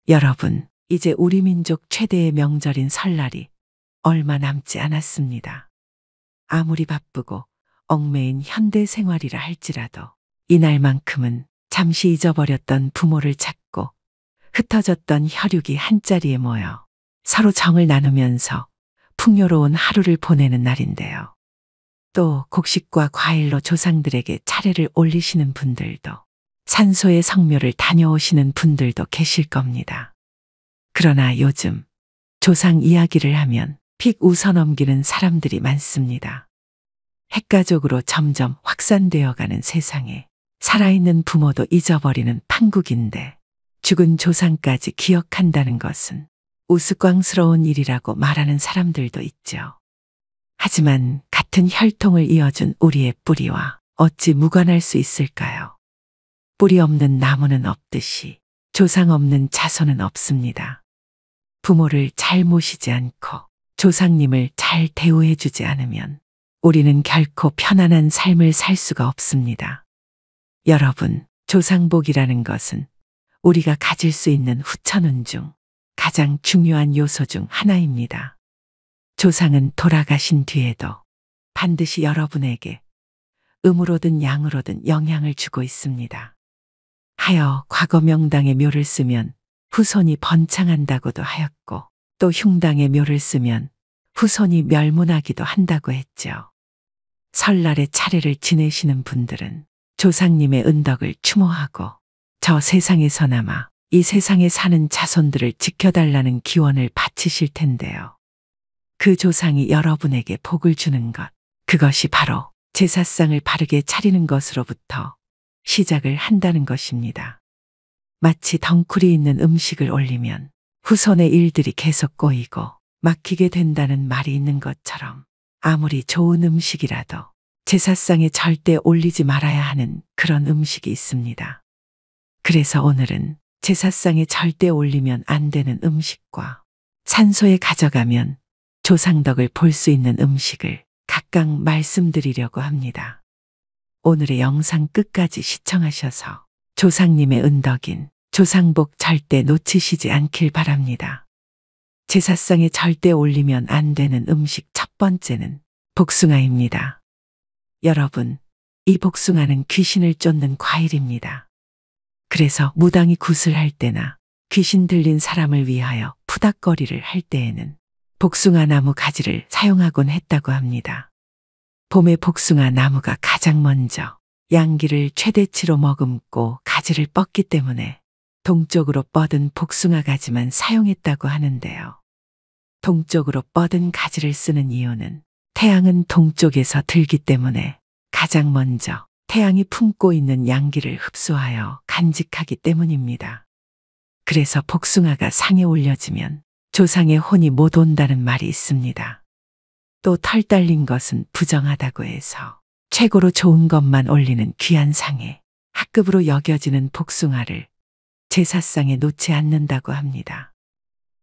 여러분, 이제 우리 민족 최대의 명절인 설날이 얼마 남지 않았습니다. 아무리 바쁘고 얽매인 현대 생활이라 할지라도 이날만큼은 잠시 잊어버렸던 부모를 찾고 흩어졌던 혈육이 한자리에 모여 서로 정을 나누면서 풍요로운 하루를 보내는 날인데요. 또 곡식과 과일로 조상들에게 차례를 올리시는 분들도, 산소의 성묘를 다녀오시는 분들도 계실 겁니다. 그러나 요즘 조상 이야기를 하면 픽 웃어넘기는 사람들이 많습니다. 핵가족으로 점점 확산되어가는 세상에 살아있는 부모도 잊어버리는 판국인데, 죽은 조상까지 기억한다는 것은 우스꽝스러운 일이라고 말하는 사람들도 있죠. 하지만 같은 혈통을 이어준 우리의 뿌리와 어찌 무관할 수 있을까요? 뿌리 없는 나무는 없듯이 조상 없는 자손은 없습니다. 부모를 잘 모시지 않고 조상님을 잘 대우해주지 않으면 우리는 결코 편안한 삶을 살 수가 없습니다. 여러분, 조상복이라는 것은 우리가 가질 수 있는 후천운 중 가장 중요한 요소 중 하나입니다. 조상은 돌아가신 뒤에도 반드시 여러분에게 음으로든 양으로든 영향을 주고 있습니다. 하여 과거 명당의 묘를 쓰면 후손이 번창한다고도 하였고, 또 흉당의 묘를 쓰면 후손이 멸문하기도 한다고 했죠. 설날에 차례를 지내시는 분들은 조상님의 은덕을 추모하고 저 세상에서나마 이 세상에 사는 자손들을 지켜달라는 기원을 바치실 텐데요. 그 조상이 여러분에게 복을 주는 것, 그것이 바로 제사상을 바르게 차리는 것으로부터 시작을 한다는 것입니다. 마치 덩쿨이 있는 음식을 올리면 후손의 일들이 계속 꼬이고 막히게 된다는 말이 있는 것처럼, 아무리 좋은 음식이라도 제사상에 절대 올리지 말아야 하는 그런 음식이 있습니다. 그래서 오늘은 제사상에 절대 올리면 안 되는 음식과 산소에 가져가면 조상덕을 볼 수 있는 음식을 각각 말씀드리려고 합니다. 오늘의 영상 끝까지 시청하셔서 조상님의 은덕인 조상복 절대 놓치시지 않길 바랍니다. 제사상에 절대 올리면 안 되는 음식 첫 번째는 복숭아입니다. 여러분, 이 복숭아는 귀신을 쫓는 과일입니다. 그래서 무당이 굿을 할 때나 귀신 들린 사람을 위하여 푸닥거리를 할 때에는 복숭아 나무 가지를 사용하곤 했다고 합니다. 봄에 복숭아 나무가 가장 먼저 양기를 최대치로 머금고 가지를 뻗기 때문에 동쪽으로 뻗은 복숭아 가지만 사용했다고 하는데요. 동쪽으로 뻗은 가지를 쓰는 이유는 태양은 동쪽에서 들기 때문에 가장 먼저 태양이 품고 있는 양기를 흡수하여 간직하기 때문입니다. 그래서 복숭아가 상에 올려지면 조상의 혼이 못 온다는 말이 있습니다. 또 털 달린 것은 부정하다고 해서 최고로 좋은 것만 올리는 귀한 상에 합급으로 여겨지는 복숭아를 제사상에 놓지 않는다고 합니다.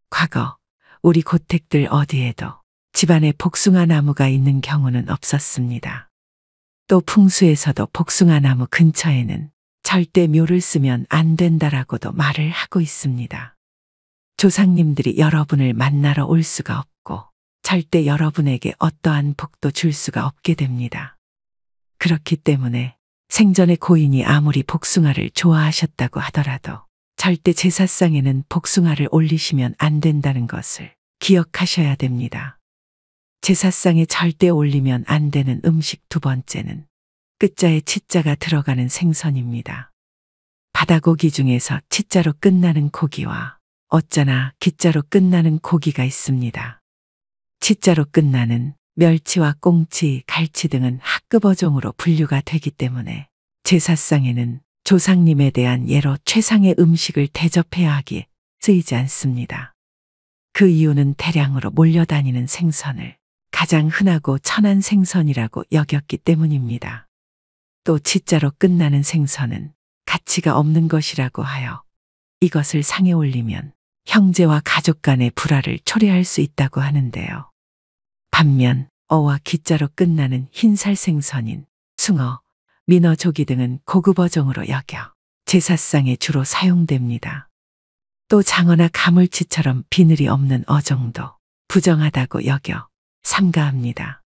과거 우리 고택들 어디에도 집안에 복숭아 나무가 있는 경우는 없었습니다. 또 풍수에서도 복숭아 나무 근처에는 절대 묘를 쓰면 안 된다라고도 말을 하고 있습니다. 조상님들이 여러분을 만나러 올 수가 없고 절대 여러분에게 어떠한 복도 줄 수가 없게 됩니다. 그렇기 때문에 생전에 고인이 아무리 복숭아를 좋아하셨다고 하더라도 절대 제사상에는 복숭아를 올리시면 안 된다는 것을 기억하셔야 됩니다. 제사상에 절대 올리면 안 되는 음식 두 번째는 끝자에 치자가 들어가는 생선입니다. 바다고기 중에서 치자로 끝나는 고기와 어쩌나 기자로 끝나는 고기가 있습니다. 치자로 끝나는 멸치와 꽁치, 갈치 등은 학급 어종으로 분류가 되기 때문에 제사상에는 조상님에 대한 예로 최상의 음식을 대접해야 하기에 쓰이지 않습니다. 그 이유는 대량으로 몰려다니는 생선을 가장 흔하고 천한 생선이라고 여겼기 때문입니다. 또 치자로 끝나는 생선은 가치가 없는 것이라고 하여 이것을 상에 올리면 형제와 가족 간의 불화를 초래할 수 있다고 하는데요. 반면 어와 기자로 끝나는 흰살 생선인 숭어, 민어, 조기 등은 고급 어종으로 여겨 제사상에 주로 사용됩니다. 또 장어나 가물치처럼 비늘이 없는 어종도 부정하다고 여겨 삼가합니다.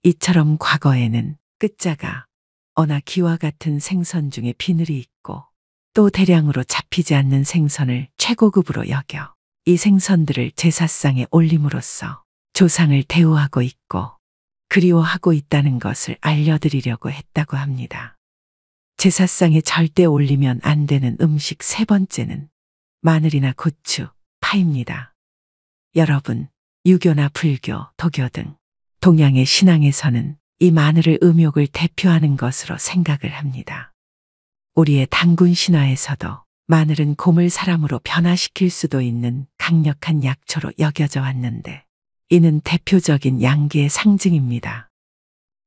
이처럼 과거에는 끝자가 어나 기와 같은 생선 중에 비늘이 있고 또 대량으로 잡히지 않는 생선을 최고급으로 여겨 이 생선들을 제사상에 올림으로써 조상을 대우하고 있고 그리워하고 있다는 것을 알려드리려고 했다고 합니다. 제사상에 절대 올리면 안 되는 음식 세 번째는 마늘이나 고추, 파입니다. 여러분, 유교나 불교, 도교 등 동양의 신앙에서는 이 마늘을 음욕을 대표하는 것으로 생각을 합니다. 우리의 단군 신화에서도 마늘은 곰을 사람으로 변화시킬 수도 있는 강력한 약초로 여겨져 왔는데 이는 대표적인 양기의 상징입니다.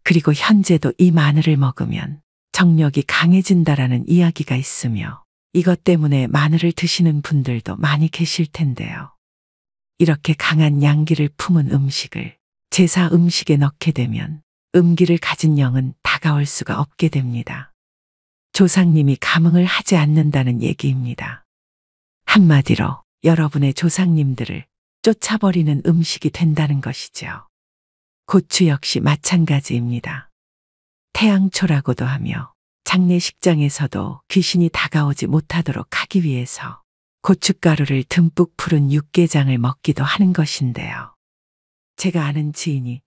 그리고 현재도 이 마늘을 먹으면 정력이 강해진다라는 이야기가 있으며 이것 때문에 마늘을 드시는 분들도 많이 계실 텐데요. 이렇게 강한 양기를 품은 음식을 제사 음식에 넣게 되면 음기를 가진 영은 다가올 수가 없게 됩니다. 조상님이 감흥을 하지 않는다는 얘기입니다. 한마디로 여러분의 조상님들을 쫓아버리는 음식이 된다는 것이죠. 고추 역시 마찬가지입니다. 태양초라고도 하며 장례식장에서도 귀신이 다가오지 못하도록 하기 위해서 고춧가루를 듬뿍 풀은 육개장을 먹기도 하는 것인데요. 제가 아는 지인이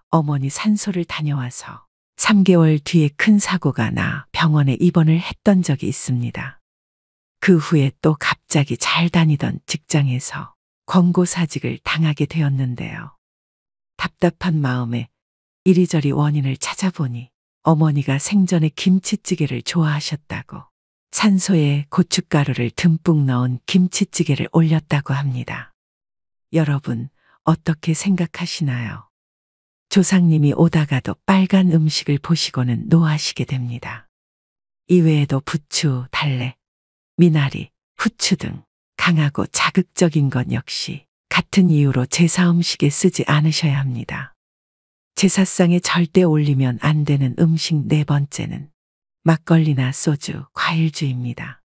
어머니 산소를 다녀와서 3개월 뒤에 큰 사고가 나 병원에 입원을 했던 적이 있습니다. 그 후에 또 갑자기 잘 다니던 직장에서 권고사직을 당하게 되었는데요. 답답한 마음에 이리저리 원인을 찾아보니 어머니가 생전에 김치찌개를 좋아하셨다고 산소에 고춧가루를 듬뿍 넣은 김치찌개를 올렸다고 합니다. 여러분, 어떻게 생각하시나요? 조상님이 오다가도 빨간 음식을 보시고는 노하시게 됩니다. 이외에도 부추, 달래, 미나리, 후추 등 강하고 자극적인 것 역시 같은 이유로 제사 음식에 쓰지 않으셔야 합니다. 제사상에 절대 올리면 안 되는 음식 네 번째는 막걸리나 소주, 과일주입니다.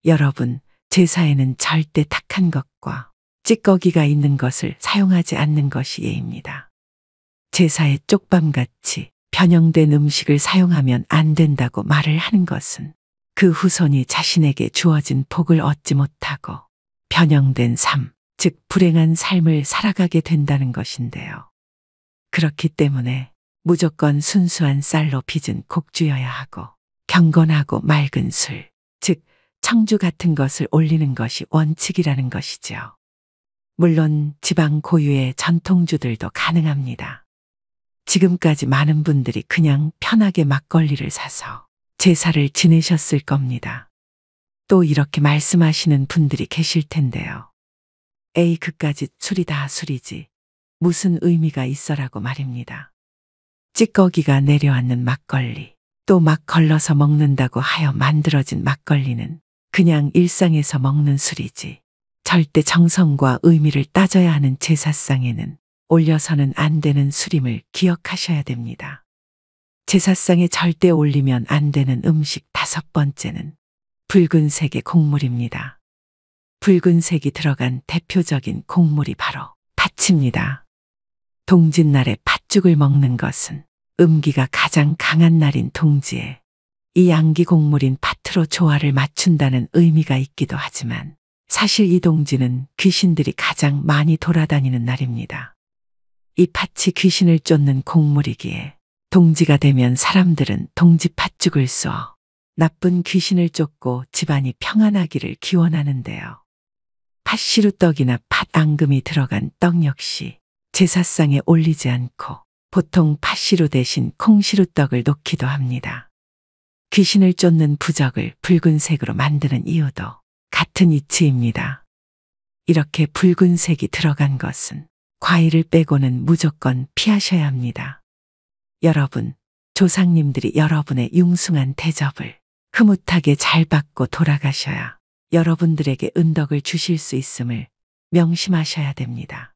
여러분, 제사에는 절대 탁한 것과 찌꺼기가 있는 것을 사용하지 않는 것이 예입니다. 제사에 쪽밤같이 변형된 음식을 사용하면 안 된다고 말을 하는 것은 그 후손이 자신에게 주어진 복을 얻지 못하고 변형된 삶, 즉 불행한 삶을 살아가게 된다는 것인데요. 그렇기 때문에 무조건 순수한 쌀로 빚은 곡주여야 하고 경건하고 맑은 술, 즉 청주 같은 것을 올리는 것이 원칙이라는 것이죠. 물론 지방 고유의 전통주들도 가능합니다. 지금까지 많은 분들이 그냥 편하게 막걸리를 사서 제사를 지내셨을 겁니다. 또 이렇게 말씀하시는 분들이 계실 텐데요. 에이, 그까짓 술이 다 술이지 무슨 의미가 있어라고 말입니다. 찌꺼기가 내려앉는 막걸리, 또 막 걸러서 먹는다고 하여 만들어진 막걸리는 그냥 일상에서 먹는 술이지 절대 정성과 의미를 따져야 하는 제사상에는 올려서는 안 되는 술임을 기억하셔야 됩니다. 제사상에 절대 올리면 안 되는 음식 다섯 번째는 붉은색의 곡물입니다. 붉은색이 들어간 대표적인 곡물이 바로 팥입니다. 동짓날에 팥죽을 먹는 것은 음기가 가장 강한 날인 동지에 이 양기 곡물인 팥으로 조화를 맞춘다는 의미가 있기도 하지만 사실 이 동지는 귀신들이 가장 많이 돌아다니는 날입니다. 이 팥이 귀신을 쫓는 곡물이기에 동지가 되면 사람들은 동지 팥죽을 쏘어 나쁜 귀신을 쫓고 집안이 평안하기를 기원하는데요. 팥시루떡이나 팥앙금이 들어간 떡 역시 제사상에 올리지 않고 보통 팥시루 대신 콩시루떡을 놓기도 합니다. 귀신을 쫓는 부적을 붉은색으로 만드는 이유도 같은 이치입니다. 이렇게 붉은색이 들어간 것은 과일을 빼고는 무조건 피하셔야 합니다. 여러분, 조상님들이 여러분의 융숭한 대접을 흐뭇하게 잘 받고 돌아가셔야 여러분들에게 은덕을 주실 수 있음을 명심하셔야 됩니다.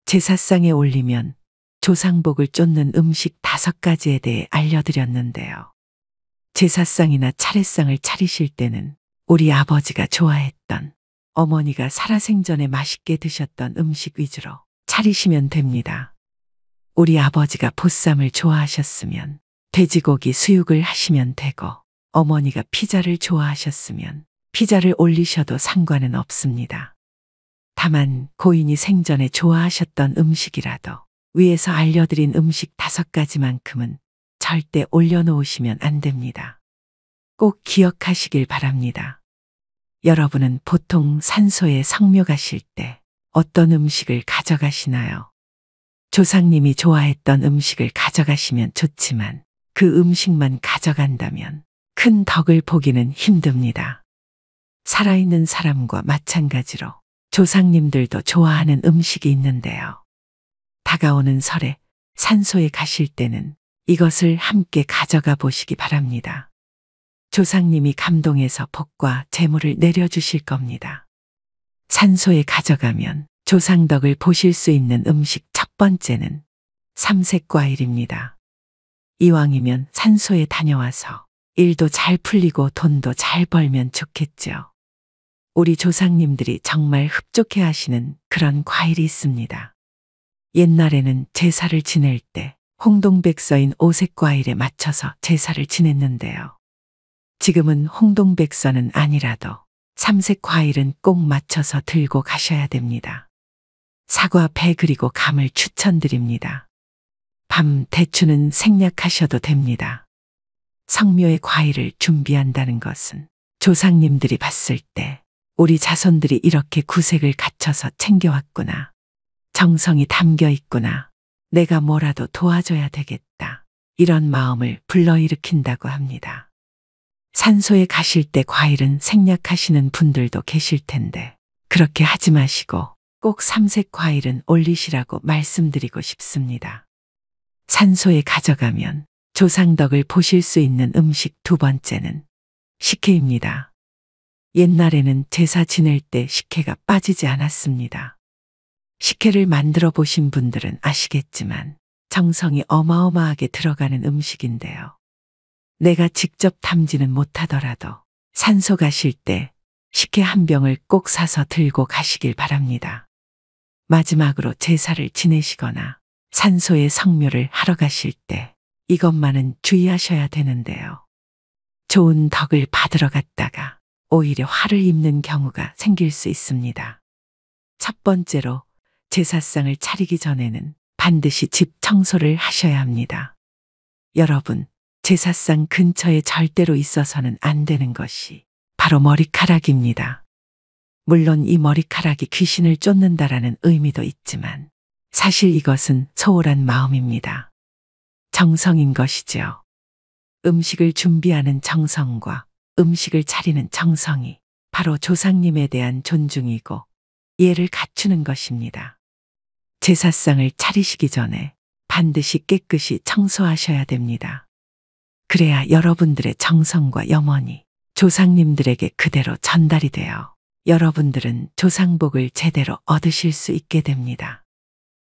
제사상에 올리면 조상복을 쫓는 음식 5가지에 대해 알려드렸는데요. 제사상이나 차례상을 차리실 때는 우리 아버지가 좋아했던 어머니가 살아생전에 맛있게 드셨던 음식 위주로 차리시면 됩니다. 우리 아버지가 보쌈을 좋아하셨으면 돼지고기 수육을 하시면 되고, 어머니가 피자를 좋아하셨으면 피자를 올리셔도 상관은 없습니다. 다만 고인이 생전에 좋아하셨던 음식이라도 위에서 알려드린 음식 5가지만큼은 절대 올려놓으시면 안 됩니다. 꼭 기억하시길 바랍니다. 여러분은 보통 산소에 성묘 가실 때 어떤 음식을 가져가시나요? 조상님이 좋아했던 음식을 가져가시면 좋지만 그 음식만 가져간다면 큰 덕을 보기는 힘듭니다. 살아있는 사람과 마찬가지로 조상님들도 좋아하는 음식이 있는데요. 다가오는 설에 산소에 가실 때는 이것을 함께 가져가 보시기 바랍니다. 조상님이 감동해서 복과 재물을 내려주실 겁니다. 산소에 가져가면 조상덕을 보실 수 있는 음식 첫 번째는 삼색과일입니다. 이왕이면 산소에 다녀와서 일도 잘 풀리고 돈도 잘 벌면 좋겠죠. 우리 조상님들이 정말 흡족해 하시는 그런 과일이 있습니다. 옛날에는 제사를 지낼 때 홍동백서인 오색과일에 맞춰서 제사를 지냈는데요. 지금은 홍동백서는 아니라도 삼색과일은 꼭 맞춰서 들고 가셔야 됩니다. 사과, 배 그리고 감을 추천드립니다. 밤, 대추는 생략하셔도 됩니다. 성묘의 과일을 준비한다는 것은 조상님들이 봤을 때 우리 자손들이 이렇게 구색을 갖춰서 챙겨왔구나. 정성이 담겨 있구나. 내가 뭐라도 도와줘야 되겠다. 이런 마음을 불러일으킨다고 합니다. 산소에 가실 때 과일은 생략하시는 분들도 계실 텐데 그렇게 하지 마시고 꼭 삼색 과일은 올리시라고 말씀드리고 싶습니다. 산소에 가져가면 조상덕을 보실 수 있는 음식 2번째는 식혜입니다. 옛날에는 제사 지낼 때 식혜가 빠지지 않았습니다. 식혜를 만들어 보신 분들은 아시겠지만 정성이 어마어마하게 들어가는 음식인데요. 내가 직접 담지는 못하더라도 산소 가실 때 식혜 한 병을 꼭 사서 들고 가시길 바랍니다. 마지막으로 제사를 지내시거나 산소에 성묘를 하러 가실 때 이것만은 주의하셔야 되는데요. 좋은 덕을 받으러 갔다가 오히려 화를 입는 경우가 생길 수 있습니다. 첫 번째로 제사상을 차리기 전에는 반드시 집 청소를 하셔야 합니다. 여러분, 제사상 근처에 절대로 있어서는 안 되는 것이 바로 머리카락입니다. 물론 이 머리카락이 귀신을 쫓는다라는 의미도 있지만 사실 이것은 소홀한 마음입니다. 정성인 것이죠. 음식을 준비하는 정성과 음식을 차리는 정성이 바로 조상님에 대한 존중이고 예를 갖추는 것입니다. 제사상을 차리시기 전에 반드시 깨끗이 청소하셔야 됩니다. 그래야 여러분들의 정성과 염원이 조상님들에게 그대로 전달이 되어 여러분들은 조상복을 제대로 얻으실 수 있게 됩니다.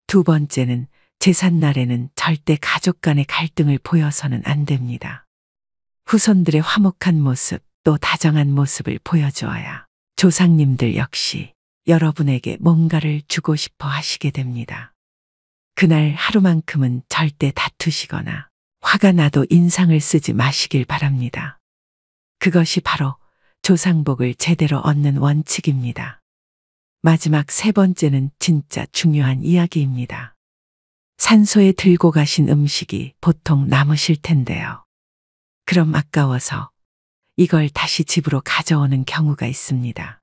2번째는 제삿날에는 절대 가족 간의 갈등을 보여서는 안 됩니다. 후손들의 화목한 모습 또 다정한 모습을 보여주어야 조상님들 역시 여러분에게 뭔가를 주고 싶어 하시게 됩니다. 그날 하루만큼은 절대 다투시거나 화가 나도 인상을 쓰지 마시길 바랍니다. 그것이 바로 조상복을 제대로 얻는 원칙입니다. 마지막 3번째는 진짜 중요한 이야기입니다. 산소에 들고 가신 음식이 보통 남으실 텐데요. 그럼 아까워서 이걸 다시 집으로 가져오는 경우가 있습니다.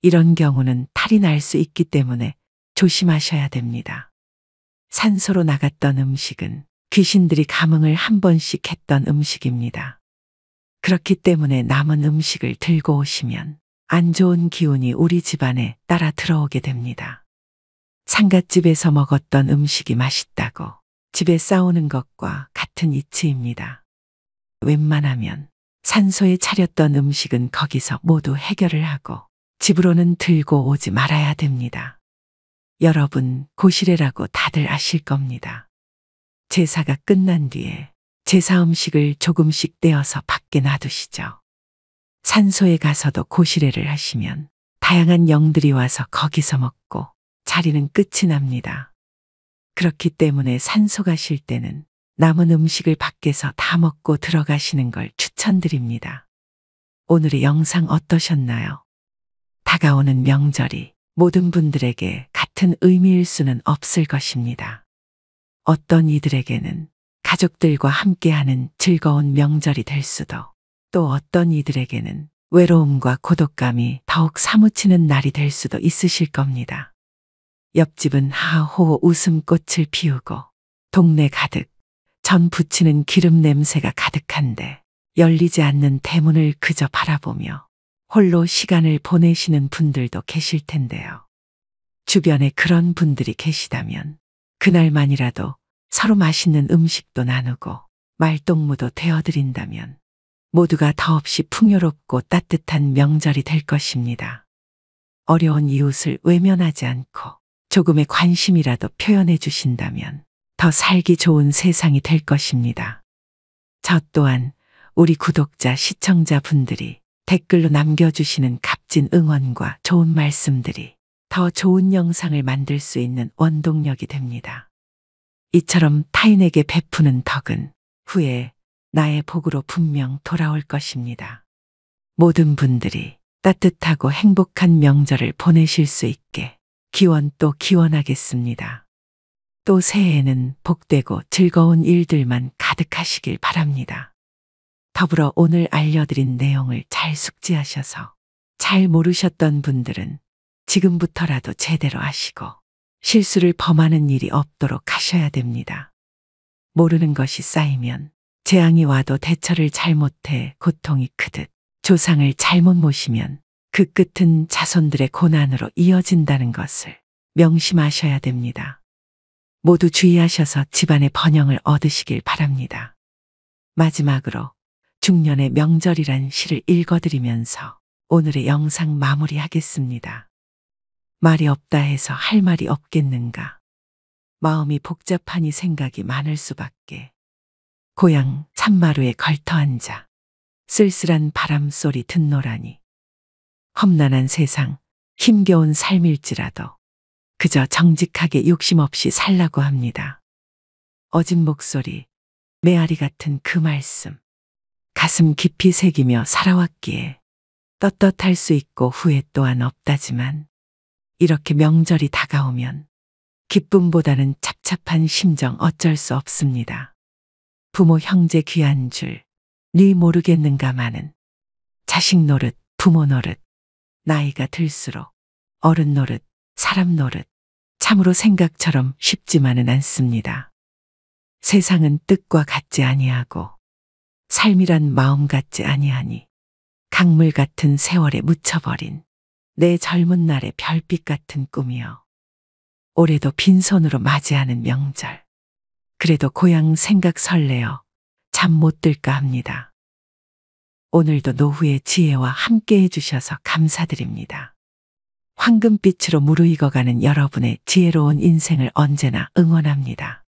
이런 경우는 탈이 날 수 있기 때문에 조심하셔야 됩니다. 산소로 나갔던 음식은 귀신들이 감흥을 한 번씩 했던 음식입니다. 그렇기 때문에 남은 음식을 들고 오시면 안 좋은 기운이 우리 집안에 따라 들어오게 됩니다. 상갓집에서 먹었던 음식이 맛있다고 집에 싸우는 것과 같은 이치입니다. 웬만하면 산소에 차렸던 음식은 거기서 모두 해결을 하고 집으로는 들고 오지 말아야 됩니다. 여러분, 고시래라고 다들 아실 겁니다. 제사가 끝난 뒤에 제사 음식을 조금씩 떼어서 밖에 놔두시죠. 산소에 가서도 고시래를 하시면 다양한 영들이 와서 거기서 먹고 자리는 끝이 납니다. 그렇기 때문에 산소 가실 때는 남은 음식을 밖에서 다 먹고 들어가시는 걸 추천드립니다. 오늘의 영상 어떠셨나요? 다가오는 명절이 모든 분들에게 같은 의미일 수는 없을 것입니다. 어떤 이들에게는 가족들과 함께하는 즐거운 명절이 될 수도, 또 어떤 이들에게는 외로움과 고독감이 더욱 사무치는 날이 될 수도 있으실 겁니다. 옆집은 하하호호 웃음꽃을 피우고 동네 가득 전 부치는 기름 냄새가 가득한데 열리지 않는 대문을 그저 바라보며 홀로 시간을 보내시는 분들도 계실 텐데요. 주변에 그런 분들이 계시다면 그날만이라도 서로 맛있는 음식도 나누고 말동무도 되어드린다면 모두가 더없이 풍요롭고 따뜻한 명절이 될 것입니다. 어려운 이웃을 외면하지 않고 조금의 관심이라도 표현해 주신다면 더 살기 좋은 세상이 될 것입니다. 저 또한 우리 구독자, 시청자분들이 댓글로 남겨주시는 값진 응원과 좋은 말씀들이 더 좋은 영상을 만들 수 있는 원동력이 됩니다. 이처럼 타인에게 베푸는 덕은 후에 나의 복으로 분명 돌아올 것입니다. 모든 분들이 따뜻하고 행복한 명절을 보내실 수 있게 기원 또 기원하겠습니다. 또 새해에는 복되고 즐거운 일들만 가득하시길 바랍니다. 더불어 오늘 알려드린 내용을 잘 숙지하셔서 잘 모르셨던 분들은 지금부터라도 제대로 하시고 실수를 범하는 일이 없도록 하셔야 됩니다. 모르는 것이 쌓이면 재앙이 와도 대처를 잘못해 고통이 크듯 조상을 잘못 모시면 그 끝은 자손들의 고난으로 이어진다는 것을 명심하셔야 됩니다. 모두 주의하셔서 집안의 번영을 얻으시길 바랍니다. 마지막으로 중년의 명절이란 시를 읽어드리면서 오늘의 영상 마무리하겠습니다. 말이 없다 해서 할 말이 없겠는가. 마음이 복잡하니 생각이 많을 수밖에. 고향 산마루에 걸터 앉아 쓸쓸한 바람소리 듣노라니. 험난한 세상, 힘겨운 삶일지라도 그저 정직하게 욕심 없이 살라고 합니다. 어진 목소리, 메아리 같은 그 말씀. 가슴 깊이 새기며 살아왔기에 떳떳할 수 있고 후회 또한 없다지만 이렇게 명절이 다가오면 기쁨보다는 착잡한 심정 어쩔 수 없습니다. 부모 형제 귀한 줄 네 모르겠는가마는 자식 노릇 부모 노릇 나이가 들수록 어른 노릇 사람 노릇 참으로 생각처럼 쉽지만은 않습니다. 세상은 뜻과 같지 아니하고 삶이란 마음 같지 아니하니 강물 같은 세월에 묻혀버린 내 젊은 날의 별빛 같은 꿈이여. 올해도 빈손으로 맞이하는 명절. 그래도 고향 생각 설레어 잠 못 들까 합니다. 오늘도 노후의 지혜와 함께 해주셔서 감사드립니다. 황금빛으로 무르익어가는 여러분의 지혜로운 인생을 언제나 응원합니다.